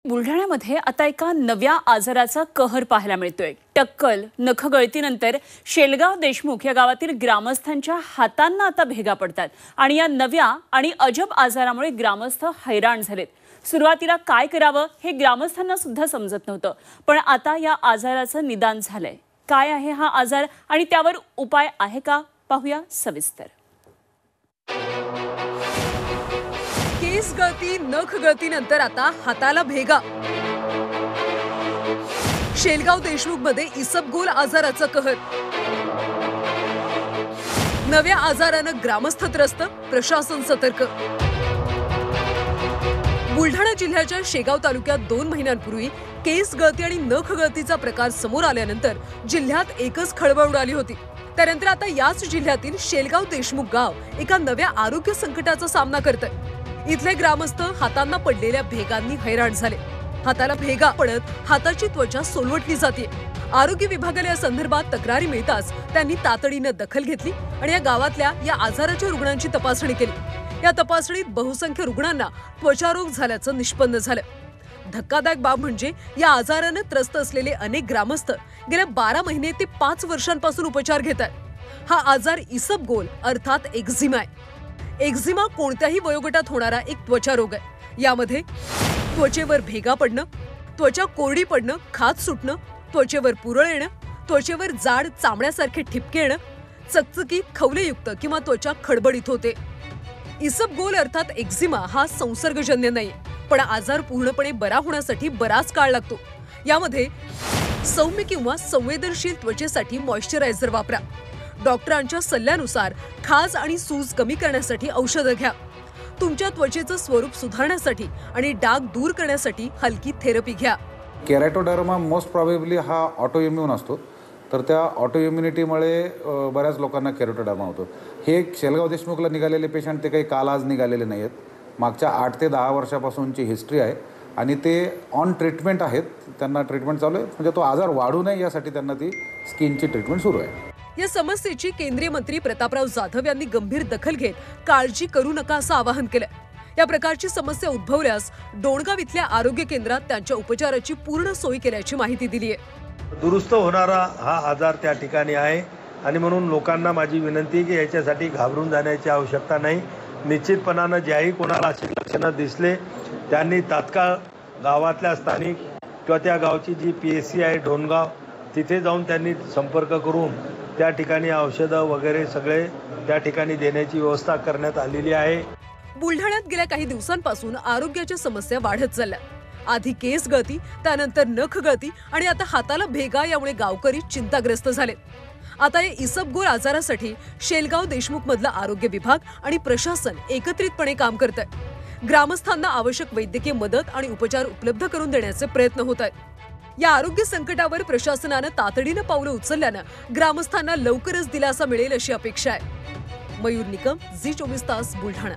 बुलढाण्यामध्ये आता एका नव्या आजाराचा कहर पाहायला मिळतोय। टक्कल नखगळतीनंतर शेलगाव देशमुख या गावातील ग्रामस्थांच्या हातांना आता भेगा पडतात आणि या नव्या आणि अजब आजारामुळे ग्रामस्थ हैराण झालेत। सुरुवातीला काय करावं हे ग्रामस्थांना सुद्धा समजत नव्हतं, पण आता या आजाराचं निदान झालंय। काय आहे हा आजार आणि त्यावर उपाय आहे का, पाहूया सविस्तर। केस गळती नख गळतीनंतर आता हाताला भेगा। शेलगाव देशमुख मध्ये इसबगोल आजाराचा कहर। नव्या आजारानं ग्रामस्थ त्रस्त, प्रशासन सतर्क। बुलढाणा जिल्ह्याच्या शेगाव तालुक्यात 2 महिन्यांपूर्वी केस गळती आणि नख गळतीचा प्रकार समोर आल्यानंतर जिल्ह्यात एकच खळबळ उडाली होती। त्यानंतर आता याच जिल्ह्यातील शेलगाव देशमुख गाव एका नव्या आरोग्य संकटाचा सामना करतंय। इथले ग्रामस्थ हातांना पडलेल्या भेगांनी हैराण झाले। हाताला भेगा पडत हाताची त्वचा सोलवटली जाते। आरोग्य विभागाला या संदर्भात तक्रारी मिळताच त्यांनी तातडीने दखल घेतली आणि या गावातल्या या आजाराच्या रुग्णांची तपासणी केली। या तपासणीत बहुसंख्य रुग्णांना त्वचारोग झाल्याचं निष्पन्न झालं। धक्कादायक बाब म्हणजे या आजाराने त्रस्त असलेले अनेक ग्रामस्थ गेल्या 12 महिने ते 5 वर्षांपासून उपचार घेत आहेत। हा आजार इसबगोल अर्थात एक्झिमा आहे। एक्झिमा कोणत्याही वयोगटात होणारा एक त्वचा रोग आहे। यामध्ये त्वचेवर भेगा पडणं, त्वचा कोरडी पडणं, खाज सुटणं, त्वचेवर पुरळ येणं, त्वचेवर जाड चामड्यासारखे ठिपके येणं, चकचकीत खवलेयुक्त किंवा त्वचा खडबडीत होते। इसबगोल अर्थात एक्झिमा हा संसर्गजन्य नाही, पण आजार पूर्णपणे बरा होण्यासाठी बराच काळ लागतो। यामध्ये सौम्य किंवा संवेदनशील त्वचेसाठी मॉइश्चरायझर वापरा। डॉक्टरांच्या सल्ल्यानुसार खाज आणि सूज कमी करण्यासाठी औषधं घ्या। तुमच्या त्वचेचं स्वरूप सुधारण्यासाठी आणि डाग दूर करण्यासाठी हलकी थेरपी घ्या। केराटोडर्मा मोस्ट प्रॉबेबली हा ऑटोइम्यून असतो, तर त्या ऑटोइम्युनिटीमुळे बऱ्याच लोकांना केराटोडर्मा होतो। हे शेलगाव देशमुखला निघालेले पेशंट ते काही काल आज निघालेले नाही आहेत। मागच्या 8 ते 10 वर्षापासूनची हिस्ट्री आहे आणि ते ऑन ट्रीटमेंट आहेत। त्यांना ट्रीटमेंट चालू आहे, म्हणजे तो आजार वाढू नये यासाठी त्यांना ती स्किनची ट्रीटमेंट सुरू आहे। या समस्येची केंद्रीय मंत्री प्रतापराव जाधव यांनी गंभीर दखल घेत काळजी करू नका असं आवाहन केलं। या प्रकारची समस्या उद्भवल्यास डोणगाव इथल्या आरोग्य केंद्रात त्यांच्या उपचाराची पूर्ण सोय केल्याची माहिती दिली आहे। दुरुस्त होणारा हा आजार त्या ठिकाणी आहे आणि म्हणून लोकांना माझी विनंती की याच्यासाठी घाबरून जाण्याची आवश्यकता नाही। निश्चितपणाने ज्याही कोणाला अशी लक्षणं दिसले त्यांनी तात्काळ गावातल्या स्थानिक किंवा त्या गावची जी PSC आहे डोणगाव तिथे जाऊन त्यांनी संपर्क करून त्या ठिकाणी औषधं वगैरे सगळे त्या ठिकाणी देण्याची व्यवस्था करण्यात आलेली आहे। बुलढाण्यात गेल्या काही दिवसांपासून आरोग्याच्या समस्या वाढत चालल्या। आधी केस गळती, त्यानंतर नख गळती आणि आता हाताला भेगा यामुळे गावकरी चिंताग्रस्त झाले। आता या इसबगोल आजारासाठी शेलगाव देशमुख मधला आरोग्य विभाग आणि प्रशासन एकत्रितपणे काम करत आहे। ग्रामस्थांना आवश्यक वैद्यकीय मदत आणि उपचार उपलब्ध करून देण्याचे प्रयत्न होत आहेत। या आरोग्य संकटावर प्रशासनाने तातडीने पावलं उचलल्यानं ग्रामस्थांना लवकरच दिलासा मिळेल अशी अपेक्षा आहे। मयूर निकम, झी 24 तास, बुलढाणा।